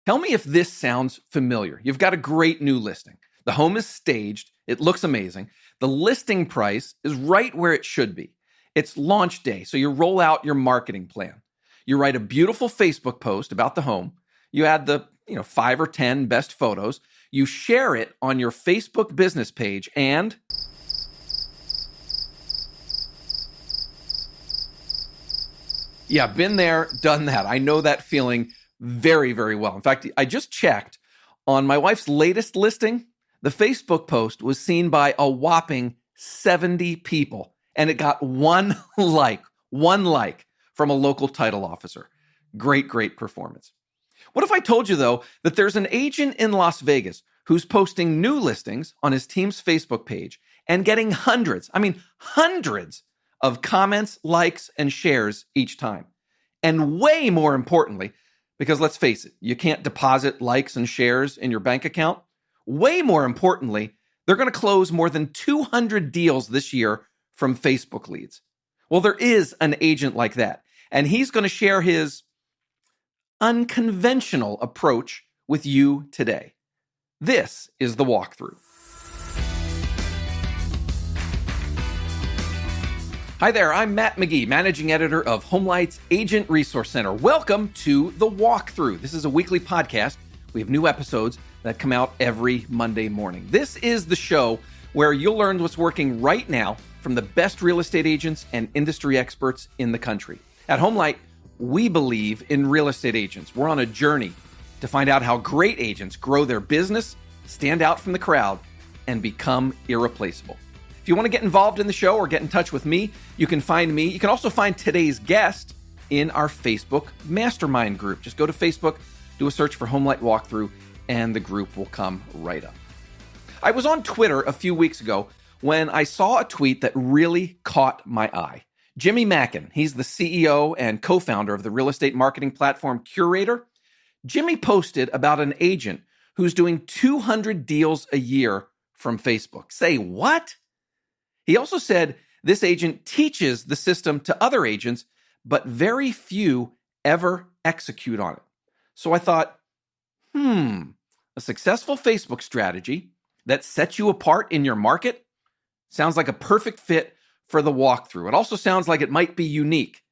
Tell me if this sounds familiar. You've got a great new listing. The home is staged. It looks amazing. The listing price is right where it should be. It's launch day, so you roll out your marketing plan. You write a beautiful Facebook post about the home. You add the 5 or 10 best photos. You share it on your Facebook business page and yeah, been there, done that. I know that feeling very, very well. In fact, I just checked on my wife's latest listing. The Facebook post was seen by a whopping 70 people, and it got one like from a local title officer. Great, great performance. What if I told you, though, that there's an agent in Las Vegas who's posting new listings on his team's Facebook page and getting hundreds of comments, likes, and shares each time? And way more importantly, because let's face it, you can't deposit likes and shares in your bank account. Way more importantly, they're going to close more than 200 deals this year from Facebook leads. Well, there is an agent like that, and he's going to share his unconventional approach with you today. This is the walkthrough. Hi there, I'm Matt McGee, Managing Editor of HomeLight's Agent Resource Center. Welcome to The Walkthrough. This is a weekly podcast. We have new episodes that come out every Monday morning. This is the show where you'll learn what's working right now from the best real estate agents and industry experts in the country. At HomeLight, we believe in real estate agents. We're on a journey to find out how great agents grow their business, stand out from the crowd, and become irreplaceable. If you want to get involved in the show or get in touch with me, you can find me. You can also find today's guest in our Facebook mastermind group. Just go to Facebook, do a search for HomeLight Walkthrough, and the group will come right up. I was on Twitter a few weeks ago when I saw a tweet that really caught my eye. Jimmy Mackin, he's the CEO and co-founder of the real estate marketing platform Curator. Jimmy posted about an agent who's doing 200 deals a year from Facebook. Say what? He also said this agent teaches the system to other agents, but very few ever execute on it. So I thought, a successful Facebook strategy that sets you apart in your market sounds like a perfect fit for the walkthrough. It also sounds like it might be unique.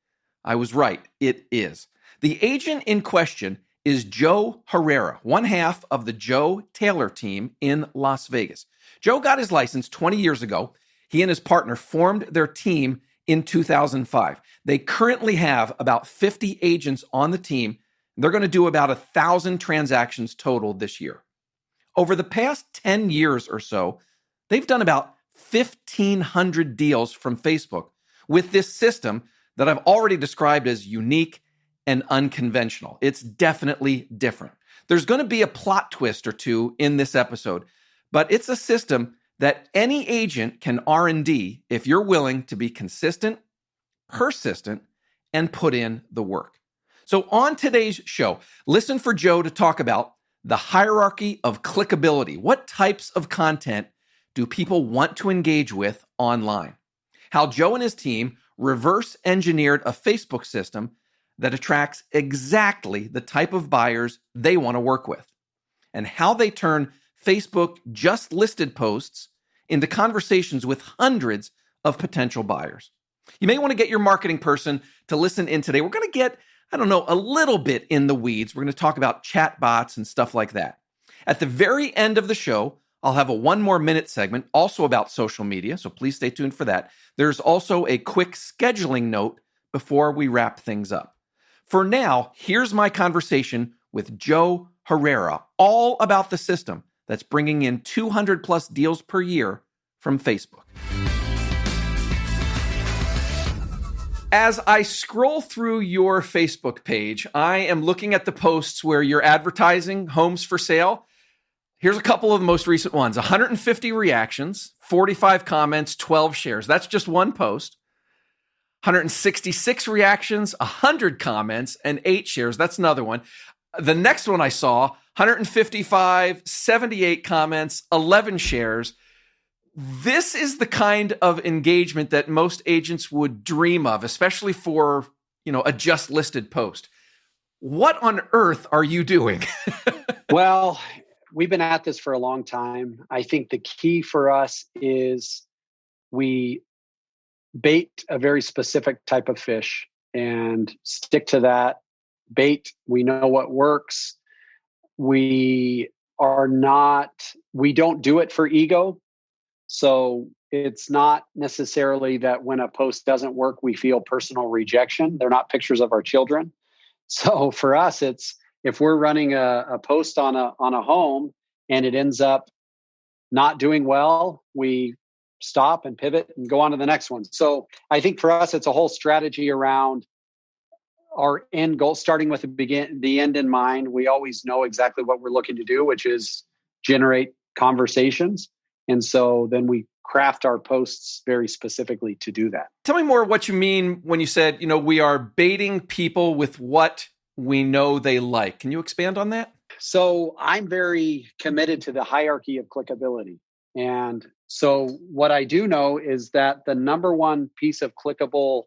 I was right. It is. The agent in question is Joe Herrera, one half of the Joe Taylor team in Las Vegas. Joe got his license 20 years ago. He and his partner formed their team in 2005. They currently have about 50 agents on the team. They're going to do about 1,000 transactions total this year. Over the past 10 years or so, they've done about 1,500 deals from Facebook with this system that I've already described as unique and unconventional. It's definitely different. There's going to be a plot twist or two in this episode, but it's a system that any agent can R&D if you're willing to be consistent, persistent, and put in the work. So on today's show, listen for Joe to talk about the hierarchy of clickability. What types of content do people want to engage with online? How Joe and his team reverse engineered a Facebook system that attracts exactly the type of buyers they want to work with. And how they turn Facebook just listed posts into conversations with hundreds of potential buyers. You may want to get your marketing person to listen in today. We're going to get, a little bit in the weeds. We're going to talk about chat bots and stuff like that. At the very end of the show, I'll have a 1 more minute segment also about social media, so please stay tuned for that. There's also a quick scheduling note before we wrap things up. For now, here's my conversation with Joe Herrera, all about the system that's bringing in 200 plus deals per year from Facebook. As I scroll through your Facebook page, I am looking at the posts where you're advertising homes for sale. Here's a couple of the most recent ones. 150 reactions, 45 comments, 12 shares. That's just one post. 166 reactions, 100 comments, and 8 shares. That's another one. The next one I saw, 155, 78 comments, 11 shares. This is the kind of engagement that most agents would dream of, especially for, a just listed post. What on earth are you doing? Well, we've been at this for a long time. I think the key for us is we bait a very specific type of fish and stick to that bait. We know what works. We we don't do it for ego. So it's not necessarily that when a post doesn't work, we feel personal rejection. They're not pictures of our children. So for us, it's if we're running a post on a home and it ends up not doing well, we stop and pivot and go on to the next one. So I think for us, it's a whole strategy around our end goal, starting with the end in mind. We always know exactly what we're looking to do, which is generate conversations. And so then we craft our posts very specifically to do that. Tell me more what you mean when you said, we are baiting people with what we know they like. Can you expand on that? So I'm very committed to the hierarchy of clickability. And so what I do know is that the number one piece of clickable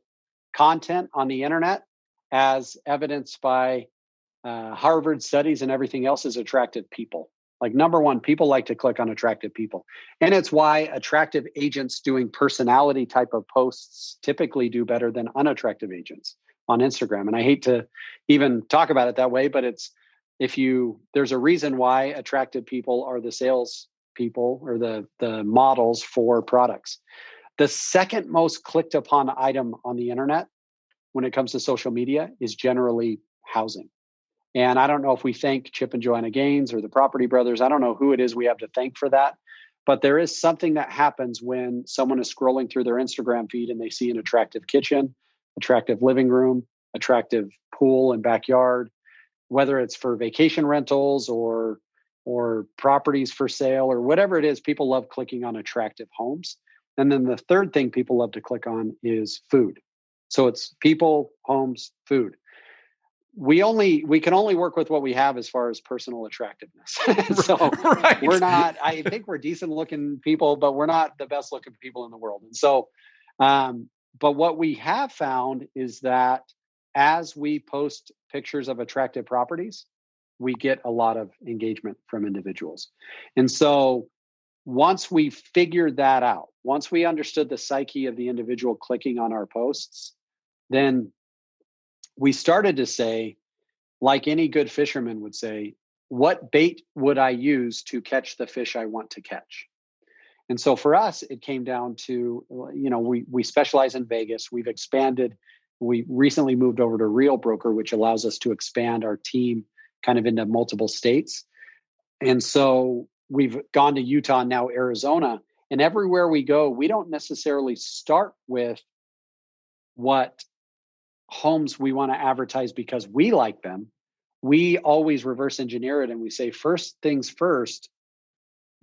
content on the internet, as evidenced by Harvard studies and everything else, is attractive people. Like number one, people like to click on attractive people. And it's why attractive agents doing personality type of posts typically do better than unattractive agents on Instagram. And I hate to even talk about it that way, but there's a reason why attractive people are the sales people or the models for products. The second most clicked upon item on the internet when it comes to social media is generally housing. And I don't know if we thank Chip and Joanna Gaines or the Property Brothers. I don't know who it is we have to thank for that. But there is something that happens when someone is scrolling through their Instagram feed and they see an attractive kitchen, attractive living room, attractive pool and backyard, whether it's for vacation rentals or properties for sale or whatever it is. People love clicking on attractive homes. And then the third thing people love to click on is food. So it's people, homes, food. We can only work with what we have as far as personal attractiveness. So right. I think we're decent looking people, but we're not the best looking people in the world. And so, but what we have found is that as we post pictures of attractive properties, we get a lot of engagement from individuals. And so once we figured that out, once we understood the psyche of the individual clicking on our posts, then we started to say, like any good fisherman would say, what bait would I use to catch the fish I want to catch? And so for us, it came down to, we specialize in Vegas. We've expanded. We recently moved over to Real Broker, which allows us to expand our team kind of into multiple states. And so we've gone to Utah, now Arizona. And everywhere we go, we don't necessarily start with what homes we want to advertise because we like them. We always reverse engineer it and we say, first things first,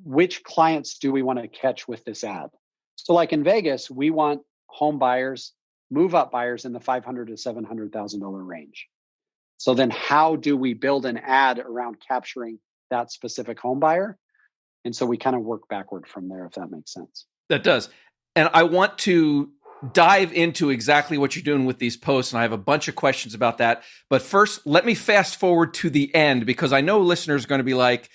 which clients do we want to catch with this ad? So like in Vegas, we want home buyers, move up buyers in the $500,000 to $700,000 range. So then how do we build an ad around capturing that specific home buyer? And so we kind of work backward from there, if that makes sense. That does. And I want to dive into exactly what you're doing with these posts, and I have a bunch of questions about that. But first, let me fast forward to the end, because I know listeners are going to be like,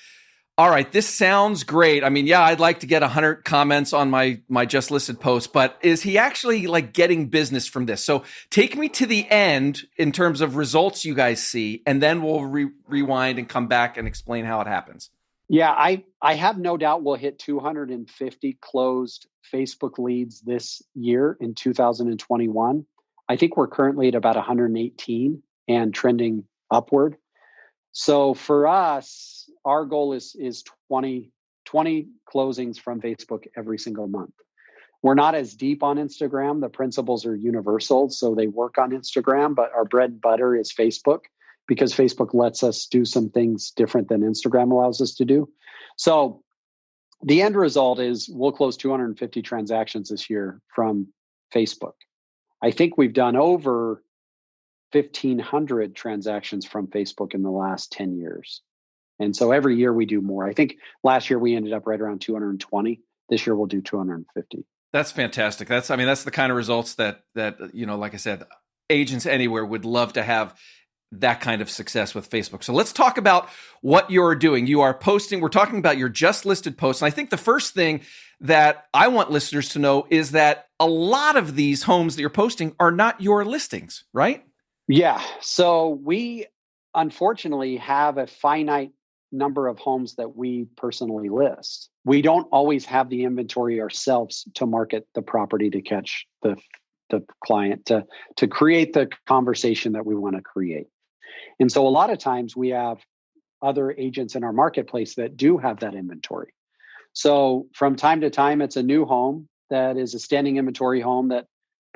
all right, this sounds great. I mean, yeah, I'd like to get 100 comments on my just listed post, but is he actually like getting business from this? So take me to the end in terms of results you guys see, and then we'll rewind and come back and explain how it happens. Yeah, I have no doubt we'll hit 250 closed Facebook leads this year in 2021. I think we're currently at about 118 and trending upward. So for us, our goal is 20 closings from Facebook every single month. We're not as deep on Instagram. The principles are universal, so they work on Instagram, but our bread and butter is Facebook, because Facebook lets us do some things different than Instagram allows us to do. So the end result is we'll close 250 transactions this year from Facebook. I think we've done over 1,500 transactions from Facebook in the last 10 years. And so every year we do more. I think last year we ended up right around 220. This year we'll do 250. That's fantastic. That's the kind of results that like I said, agents anywhere would love to have. that kind of success with Facebook. So let's talk about what you're doing. You are posting, we're talking about your just listed posts. And I think the first thing that I want listeners to know is that a lot of these homes that you're posting are not your listings, right? Yeah. So we unfortunately have a finite number of homes that we personally list. We don't always have the inventory ourselves to market the property to catch the client, to create the conversation that we want to create. And so a lot of times we have other agents in our marketplace that do have that inventory. So from time to time, it's a new home that is a standing inventory home that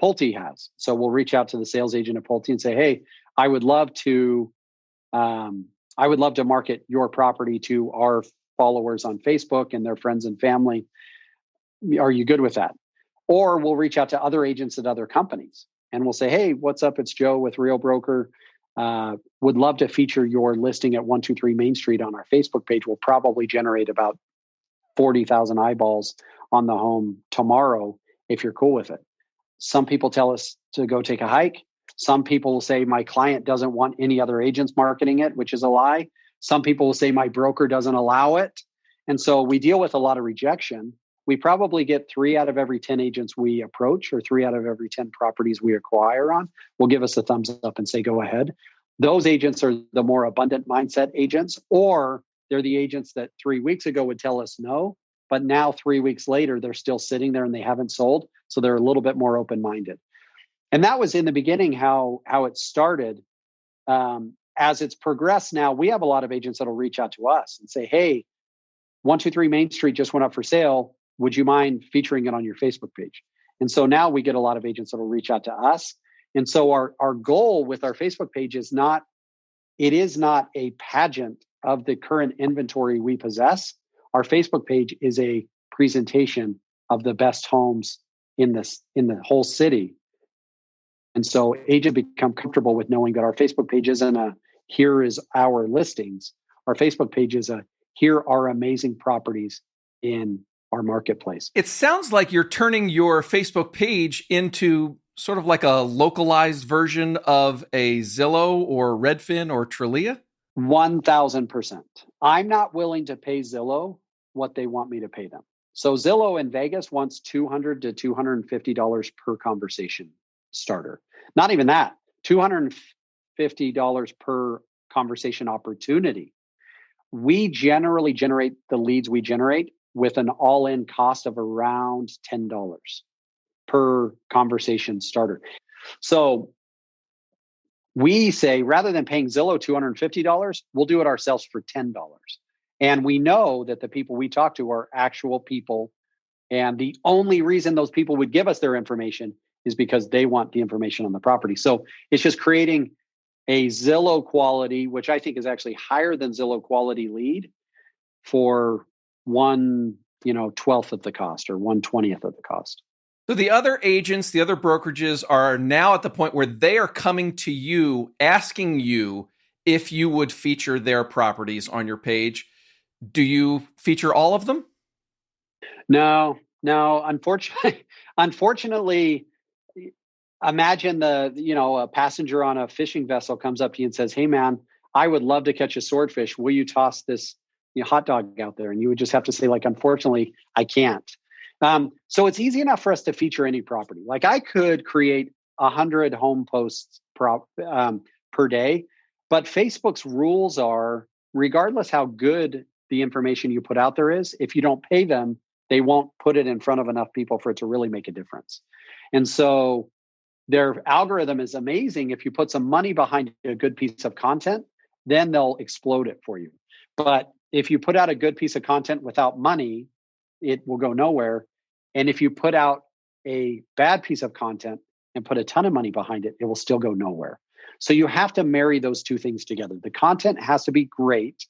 Pulte has. So we'll reach out to the sales agent at Pulte and say, "Hey, I would love to market your property to our followers on Facebook and their friends and family. Are you good with that?" Or we'll reach out to other agents at other companies and we'll say, "Hey, what's up? It's Joe with Real Broker. Would love to feature your listing at 123 Main Street on our Facebook page. We'll probably generate about 40,000 eyeballs on the home tomorrow if you're cool with it." Some people tell us to go take a hike. Some people will say, "My client doesn't want any other agents marketing it," which is a lie. Some people will say, "My broker doesn't allow it." And so we deal with a lot of rejection. We probably get 3 out of every 10 agents we approach, or 3 out of every 10 properties we acquire on, will give us a thumbs up and say, "Go ahead." Those agents are the more abundant mindset agents, or they're the agents that 3 weeks ago would tell us no, but now 3 weeks later, they're still sitting there and they haven't sold. So they're a little bit more open-minded. And that was in the beginning how it started. As it's progressed now, we have a lot of agents that'll reach out to us and say, "Hey, 123 Main Street just went up for sale. Would you mind featuring it on your Facebook page?" And so now we get a lot of agents that'll reach out to us. And so our goal with our Facebook page is not a pageant of the current inventory we possess. Our Facebook page is a presentation of the best homes in the whole city. And so agents become comfortable with knowing that our Facebook page isn't a "here is our listings." Our Facebook page is a "here are amazing properties in our marketplace." It sounds like you're turning your Facebook page into sort of like a localized version of a Zillow or Redfin or Trulia. 1,000%. I'm not willing to pay Zillow what they want me to pay them. So Zillow in Vegas wants $200 to $250 per conversation starter. Not even that, $250 per conversation opportunity. We generally generate the leads we generate with an all-in cost of around $10 per conversation starter. So we say, rather than paying Zillow $250, we'll do it ourselves for $10. And we know that the people we talk to are actual people. And the only reason those people would give us their information is because they want the information on the property. So it's just creating a Zillow quality, which I think is actually higher than Zillow quality lead, for 1/12th of the cost or 1/20th of the cost. So the other agents, the other brokerages are now at the point where they are coming to you, asking you if you would feature their properties on your page. Do you feature all of them? No. Unfortunately, imagine a passenger on a fishing vessel comes up to you and says, "Hey man, I would love to catch a swordfish. Will you toss this hot dog out there?" And you would just have to say, like, "Unfortunately, I can't." So it's easy enough for us to feature any property. Like, I could create 100 home posts per day, but Facebook's rules are, regardless how good the information you put out there is, if you don't pay them, they won't put it in front of enough people for it to really make a difference. And so their algorithm is amazing. If you put some money behind a good piece of content, then they'll explode it for you. But if you put out a good piece of content without money, it will go nowhere. And if you put out a bad piece of content and put a ton of money behind it, it will still go nowhere. So you have to marry those two things together. The content has to be great,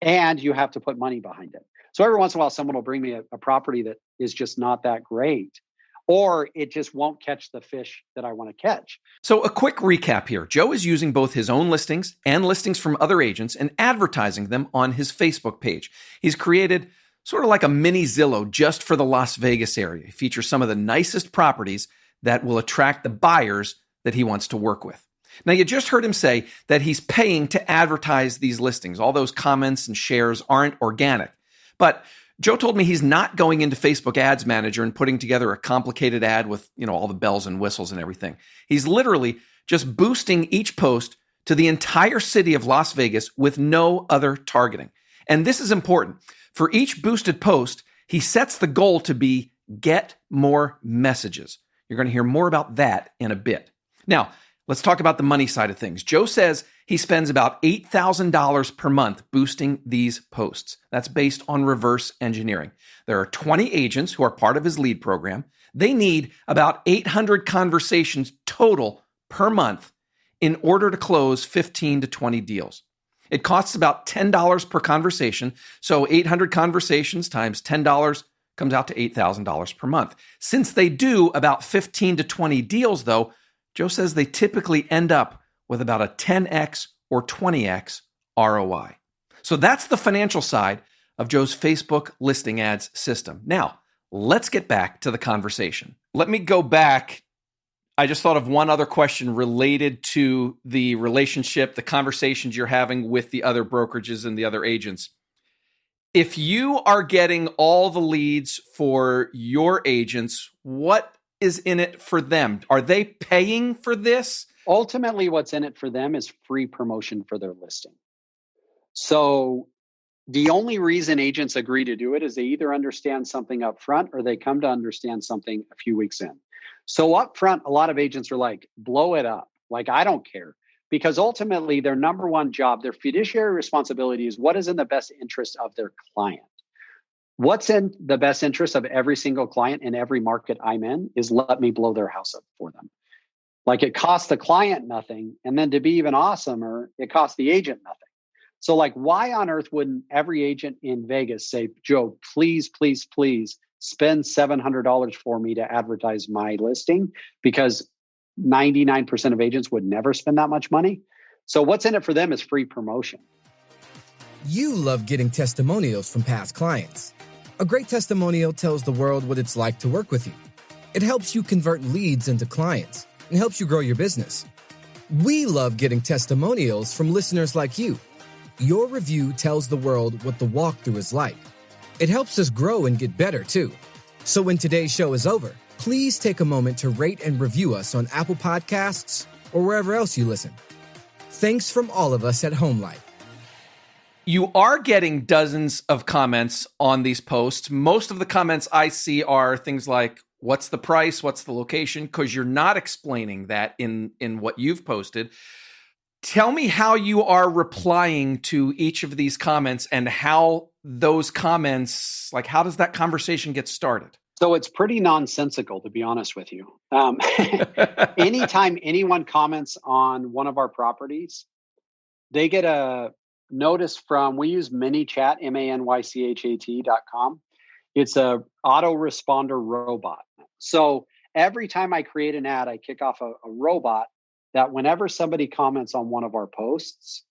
and you have to put money behind it. So every once in a while, someone will bring me a property that is just not that great, or it just won't catch the fish that I want to catch. So a quick recap here. Joe is using both his own listings and listings from other agents and advertising them on his Facebook page. He's created sort of like a mini Zillow just for the Las Vegas area. He features some of the nicest properties that will attract the buyers that he wants to work with. Now, you just heard him say that he's paying to advertise these listings. All those comments and shares aren't organic. But Joe told me he's not going into Facebook Ads Manager and putting together a complicated ad with, all the bells and whistles and everything. He's literally just boosting each post to the entire city of Las Vegas with no other targeting. And this is important. For each boosted post, he sets the goal to be get more messages. You're going to hear more about that in a bit. Now, let's talk about the money side of things. Joe says he spends about $8,000 per month boosting these posts. That's based on reverse engineering. There are 20 agents who are part of his lead program. They need about 800 conversations total per month in order to close 15 to 20 deals. It costs about $10 per conversation. So 800 conversations times $10 comes out to $8,000 per month. Since they do about 15 to 20 deals, though, Joe says they typically end up with about a 10x or 20x ROI. So that's the financial side of Joe's Facebook listing ads system. Now, let's get back to the conversation. Let me go back. I just thought of one other question related to the relationship, the conversations you're having with the other brokerages and the other agents. If you are getting all the leads for your agents, what is in it for them? Are they paying for this? Ultimately, what's in it for them is free promotion for their listing. So the only reason agents agree to do it is they either understand something up front or they come to understand something a few weeks in. So up front, a lot of agents are like, blow it up. Like, I don't care. Because ultimately, their number one job, their fiduciary responsibility is what is in the best interest of their client. What's in the best interest of every single client in every market I'm in is let me blow their house up for them. Like, it costs the client nothing. And then to be even awesomer, it costs the agent nothing. So like, why on earth wouldn't every agent in Vegas say, Joe, please, please, please spend $700 for me to advertise my listing? Because 99% of agents would never spend that much money. So what's in it for them is free promotion. You love getting testimonials from past clients. A great testimonial tells the world what it's like to work with you. It helps you convert leads into clients and helps you grow your business. We love getting testimonials from listeners like you. Your review tells the world what the walkthrough is like. It helps us grow and get better, too. So when today's show is over, please take a moment to rate and review us on Apple Podcasts or wherever else you listen. Thanks from all of us at HomeLight. You are getting dozens of comments on these posts. Most of the comments I see are things like, what's the price? What's the location? Because you're not explaining that in what you've posted. Tell me how you are replying to each of these comments and how those comments, like, how does that conversation get started? So it's pretty nonsensical, to be honest with you. Anytime anyone comments on one of our properties, they get a notice from, we use ManyChat, ManyChat.com. It's a autoresponder robot. So every time I create an ad, I kick off a robot that whenever somebody comments on one of our posts,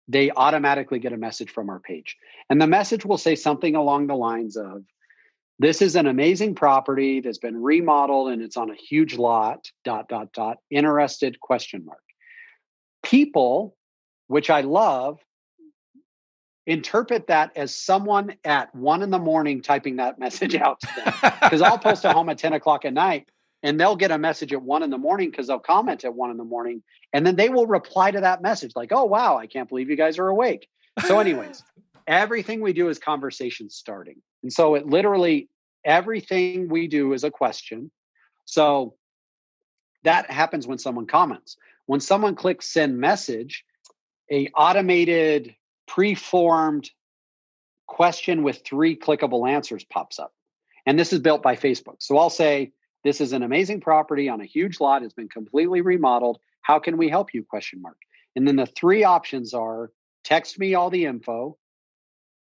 they automatically get a message from our page. And the message will say something along the lines of, this is an amazing property that's been remodeled and it's on a huge lot, ... interested ? People, which I love, interpret that as someone at 1 a.m. typing that message out to them. Because I'll post a home at 10 o'clock at night and they'll get a message at 1 a.m. because they'll comment at 1 a.m. and then they will reply to that message like, oh, wow, I can't believe you guys are awake. So anyways, everything we do is conversation starting. And so it literally, everything we do is a question. So that happens when someone comments. When someone clicks send message, a automated preformed question with 3 clickable answers pops up. And this is built by Facebook. So I'll say, this is an amazing property on a huge lot. It's been completely remodeled. How can we help you? ? And then the 3 options are text me all the info,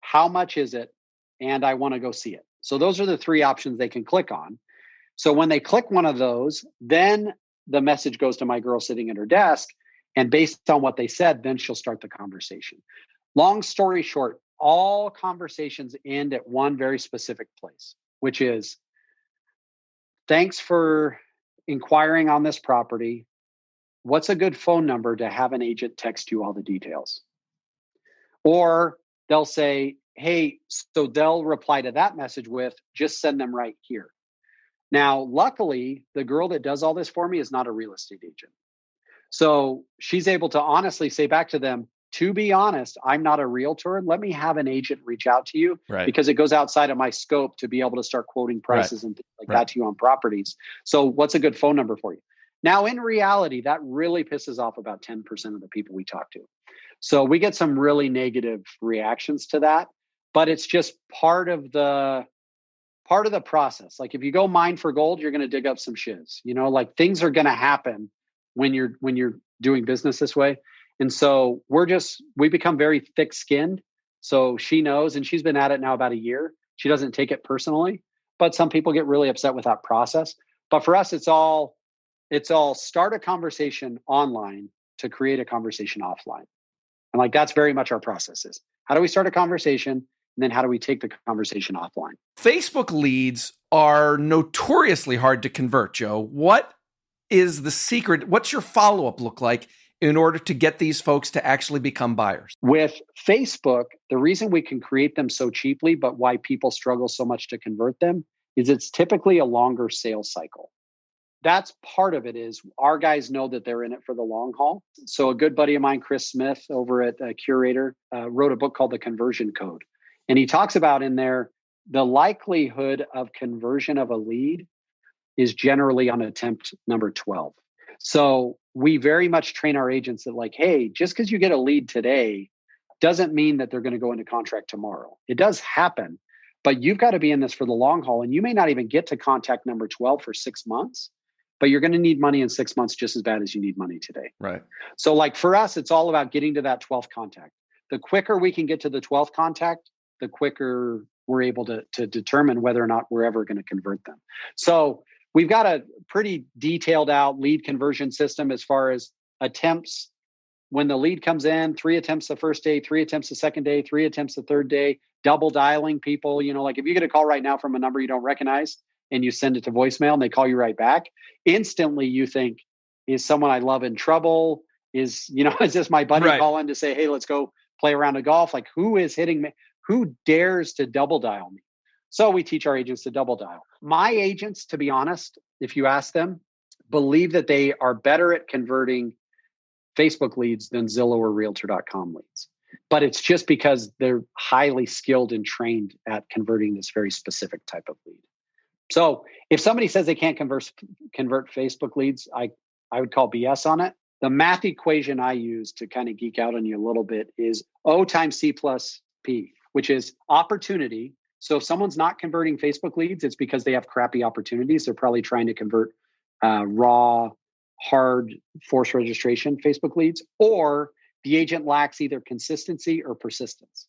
how much is it, and I want to go see it. So those are the 3 options they can click on. So when they click one of those, then the message goes to my girl sitting at her desk. And based on what they said, then she'll start the conversation. Long story short, all conversations end at one very specific place, which is, thanks for inquiring on this property. what's a good phone number to have an agent text you all the details? Or they'll say, hey, so they'll reply to that message with, just send them right here. Now, luckily, the girl that does all this for me is not a real estate agent. So she's able to honestly say back to them, to be honest, I'm not a realtor. Let me have an agent reach out to you because it goes outside of my scope to be able to start quoting prices and things like that to you on properties. So what's a good phone number for you? Now, in reality, that really pisses off about 10% of the people we talk to. So we get some really negative reactions to that, but it's just part of the process. Like if you go mine for gold, you're going to dig up some shiz, like things are going to happen when you're doing business this way. And so we become very thick skinned. So she knows, and she's been at it now about a year. She doesn't take it personally, but some people get really upset with that process. But for us, it's all start a conversation online to create a conversation offline. And like, that's very much our process is how do we start a conversation? And then how do we take the conversation offline? Facebook leads are notoriously hard to convert, Joe. What is the secret? What's your follow-up look like in order to get these folks to actually become buyers? With Facebook, the reason we can create them so cheaply, but why people struggle so much to convert them is it's typically a longer sales cycle. That's part of it is our guys know that they're in it for the long haul. So a good buddy of mine, Chris Smith over at Curator, wrote a book called The Conversion Code. And he talks about in there, the likelihood of conversion of a lead is generally on attempt number 12. So we very much train our agents that like, hey, just because you get a lead today doesn't mean that they're going to go into contract tomorrow. It does happen, but you've got to be in this for the long haul. And you may not even get to contact number 12 for 6 months, but you're going to need money in 6 months just as bad as you need money today. Right. So like for us, it's all about getting to that 12th contact. The quicker we can get to the 12th contact, the quicker we're able to determine whether or not we're ever going to convert them. So we've got a pretty detailed out lead conversion system as far as attempts. When the lead comes in, 3 attempts the first day, 3 attempts the second day, 3 attempts the third day, double dialing people. Like if you get a call right now from a number you don't recognize and you send it to voicemail and they call you right back, instantly you think, is someone I love in trouble? Is this my buddy calling to say, hey, let's go play a round of golf? Like who is hitting me? Who dares to double dial me? So we teach our agents to double dial. My agents, to be honest, if you ask them, believe that they are better at converting Facebook leads than Zillow or Realtor.com leads. But it's just because they're highly skilled and trained at converting this very specific type of lead. So if somebody says they can't convert Facebook leads, I would call BS on it. The math equation I use to kind of geek out on you a little bit is O times C plus P, which is opportunity. So if someone's not converting Facebook leads, it's because they have crappy opportunities. They're probably trying to convert raw, hard forced registration Facebook leads, or the agent lacks either consistency or persistence.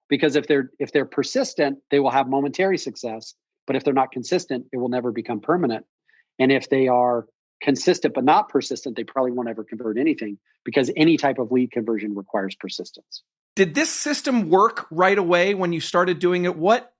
Because if they're persistent, they will have momentary success. But if they're not consistent, it will never become permanent. And if they are consistent but not persistent, they probably won't ever convert anything because any type of lead conversion requires persistence. Did this system work right away when you started doing it? What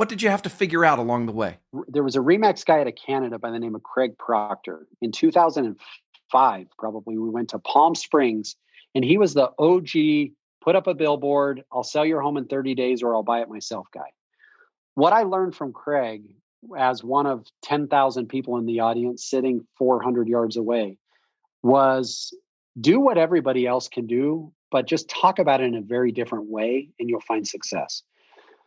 did you have to figure out along the way? There was a Remax guy out of Canada by the name of Craig Proctor. In 2005, probably, we went to Palm Springs, and he was the OG, put up a billboard, I'll sell your home in 30 days or I'll buy it myself guy. What I learned from Craig as one of 10,000 people in the audience sitting 400 yards away was do what everybody else can do, but just talk about it in a very different way and you'll find success.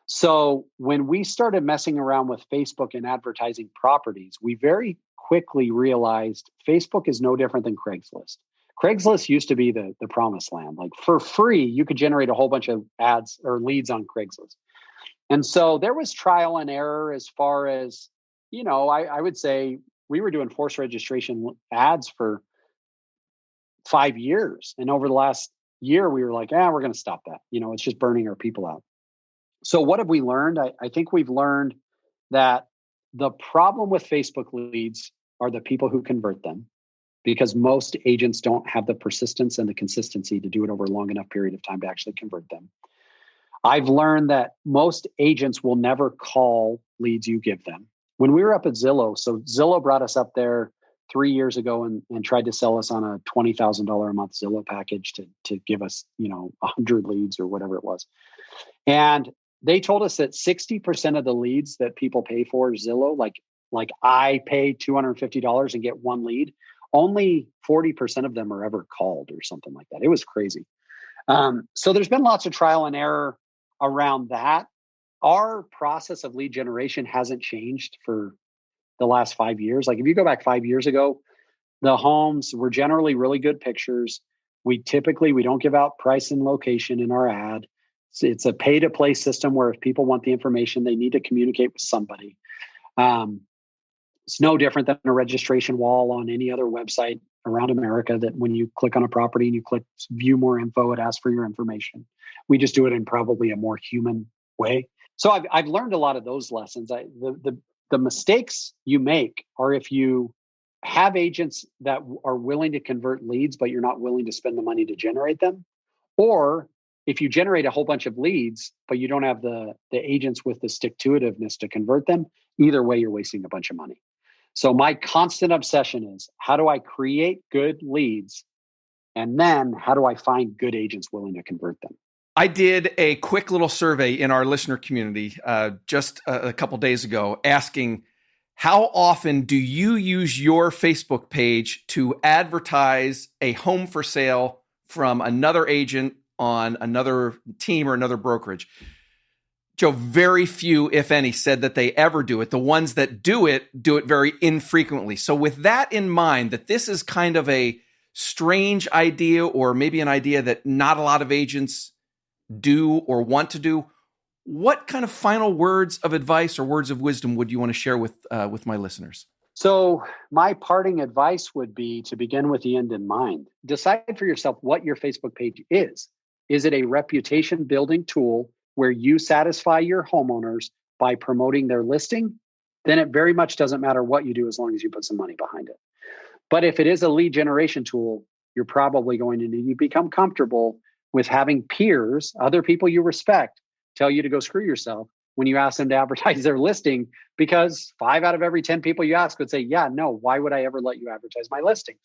So when we started messing around with Facebook and advertising properties, we very quickly realized Facebook is no different than Craigslist. Craigslist used to be the promised land. Like for free, you could generate a whole bunch of ads or leads on Craigslist. And so there was trial and error as far as, I would say we were doing forced registration ads for 5 years. And over the last year, we were like, we're going to stop that. It's just burning our people out. So what have we learned? I think we've learned that the problem with Facebook leads are the people who convert them, because most agents don't have the persistence and the consistency to do it over a long enough period of time to actually convert them. I've learned that most agents will never call leads you give them. When we were up at Zillow, so Zillow brought us up there 3 years ago and tried to sell us on a $20,000 a month Zillow package to give us, 100 leads or whatever it was. And they told us that 60% of the leads that people pay for Zillow, like I pay $250 and get one lead, only 40% of them are ever called or something like that. It was crazy. So there's been lots of trial and error around that. Our process of lead generation hasn't changed for the last 5 years. Like if you go back 5 years ago, the homes were generally really good pictures. We don't give out price and location in our ad. It's a pay to play system where if people want the information, they need to communicate with somebody. It's no different than a registration wall on any other website around America that when you click on a property and you click view more info, it asks for your information. We just do it in probably a more human way. So I've learned a lot of those lessons. The mistakes you make are if you have agents that are willing to convert leads, but you're not willing to spend the money to generate them. Or if you generate a whole bunch of leads, but you don't have the agents with the stick-to-itiveness to convert them, either way, you're wasting a bunch of money. So my constant obsession is, how do I create good leads? And then how do I find good agents willing to convert them? I did a quick little survey in our listener community just a couple days ago asking, how often do you use your Facebook page to advertise a home for sale from another agent on another team or another brokerage? Joe, very few, if any, said that they ever do it. The ones that do it very infrequently. So with that in mind, that this is kind of a strange idea, or maybe an idea that not a lot of agents do or want to do, what kind of final words of advice or words of wisdom would you want to share with my listeners? So my parting advice would be to begin with the end in mind. Decide for yourself what your Facebook page is. Is it a reputation building tool where you satisfy your homeowners by promoting their listing? Then it very much doesn't matter what you do as long as you put some money behind it. But if it is a lead generation tool, you're probably going to need to become comfortable with having peers, other people you respect, tell you to go screw yourself when you ask them to advertise their listing, because 5 out of every 10 people you ask would say, yeah, no, why would I ever let you advertise my listings?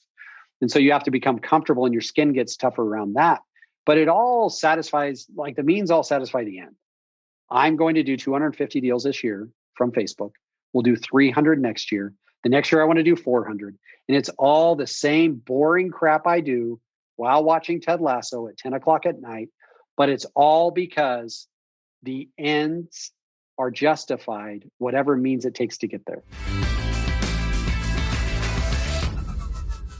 And so you have to become comfortable, and your skin gets tougher around that. But it all satisfies, like the means all satisfy the end. I'm going to do 250 deals this year from Facebook. We'll do 300 next year. The next year I want to do 400. And it's all the same boring crap I do while watching Ted Lasso at 10 o'clock at night. But it's all because the ends are justified, whatever means it takes to get there.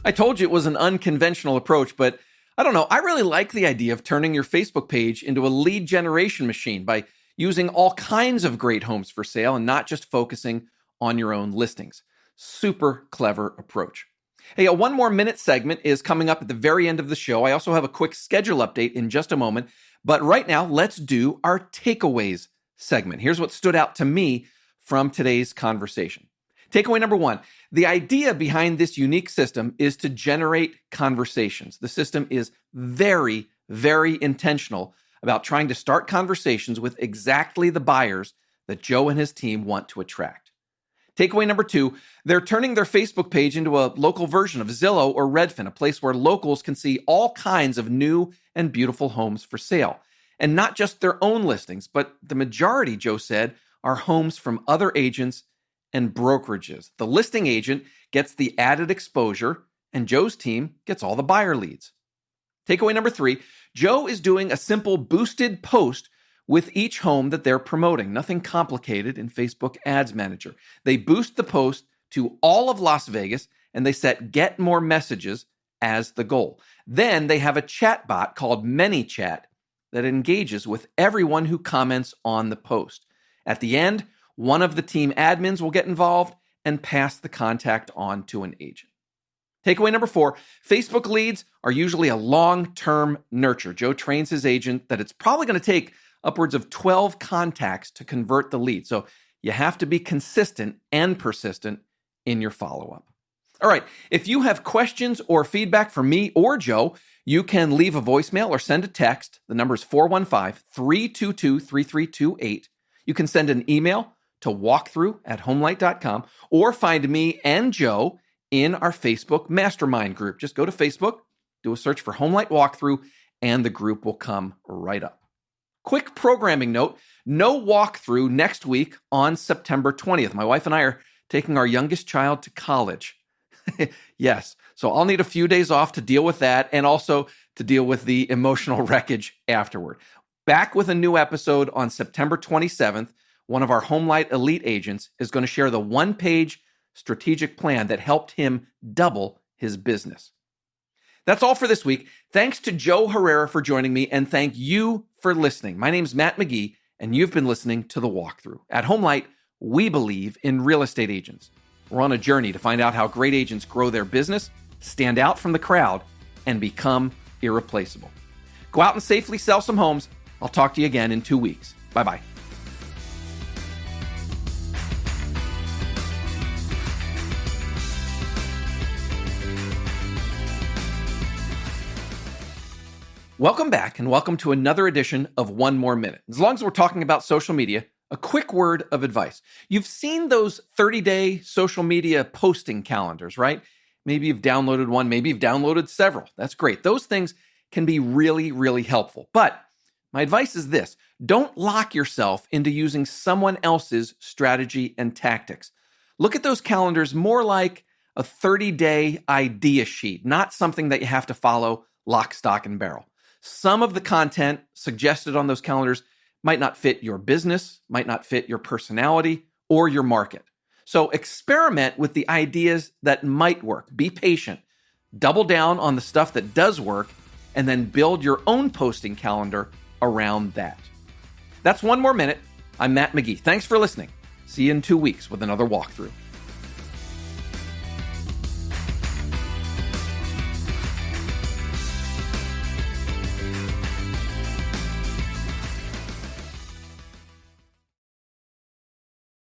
I told you it was an unconventional approach, but I don't know. I really like the idea of turning your Facebook page into a lead generation machine by using all kinds of great homes for sale and not just focusing on your own listings. Super clever approach. Hey, a 1 more minute segment is coming up at the very end of the show. I also have a quick schedule update in just a moment. But right now, let's do our takeaways segment. Here's what stood out to me from today's conversation. Takeaway number 1, the idea behind this unique system is to generate conversations. The system is very, very intentional about trying to start conversations with exactly the buyers that Joe and his team want to attract. Takeaway number 2, they're turning their Facebook page into a local version of Zillow or Redfin, a place where locals can see all kinds of new and beautiful homes for sale. And not just their own listings, but the majority, Joe said, are homes from other agents and brokerages. The listing agent gets the added exposure, and Joe's team gets all the buyer leads. Takeaway number 3, Joe is doing a simple boosted post with each home that they're promoting. Nothing complicated in Facebook Ads Manager. They boost the post to all of Las Vegas, and they set get more messages as the goal. Then they have a chat bot called ManyChat that engages with everyone who comments on the post. At the end, one of the team admins will get involved and pass the contact on to an agent. Takeaway number 4, Facebook leads are usually a long-term nurture. Joe trains his agent that it's probably going to take upwards of 12 contacts to convert the lead. So you have to be consistent and persistent in your follow-up. All right, if you have questions or feedback for me or Joe, you can leave a voicemail or send a text. The number is 415-322-3328. You can send an email to walkthrough@homelight.com or find me and Joe in our Facebook mastermind group. Just go to Facebook, do a search for Homelight Walkthrough, and the group will come right up. Quick programming note, no walkthrough next week on September 20th. My wife and I are taking our youngest child to college. Yes, so I'll need a few days off to deal with that and also to deal with the emotional wreckage afterward. Back with a new episode on September 27th. One of our Homelight Elite agents is going to share the one-page strategic plan that helped him double his business. That's all for this week. Thanks to Joe Herrera for joining me, and thank you for listening. My name's Matt McGee, and you've been listening to The Walkthrough. At Homelight, we believe in real estate agents. We're on a journey to find out how great agents grow their business, stand out from the crowd, and become irreplaceable. Go out and safely sell some homes. I'll talk to you again in 2 weeks. Bye-bye. Welcome back, and welcome to another edition of One More Minute. As long as we're talking about social media, a quick word of advice. You've seen those 30-day social media posting calendars, right? Maybe you've downloaded one, maybe you've downloaded several. That's great. Those things can be really, really helpful. But my advice is this: don't lock yourself into using someone else's strategy and tactics. Look at those calendars more like a 30-day idea sheet, not something that you have to follow lock, stock, and barrel. Some of the content suggested on those calendars might not fit your business, might not fit your personality or your market. So experiment with the ideas that might work. Be patient. Double down on the stuff that does work, and then build your own posting calendar around that. That's One More Minute. I'm Matt McGee. Thanks for listening. See you in 2 weeks with another walkthrough.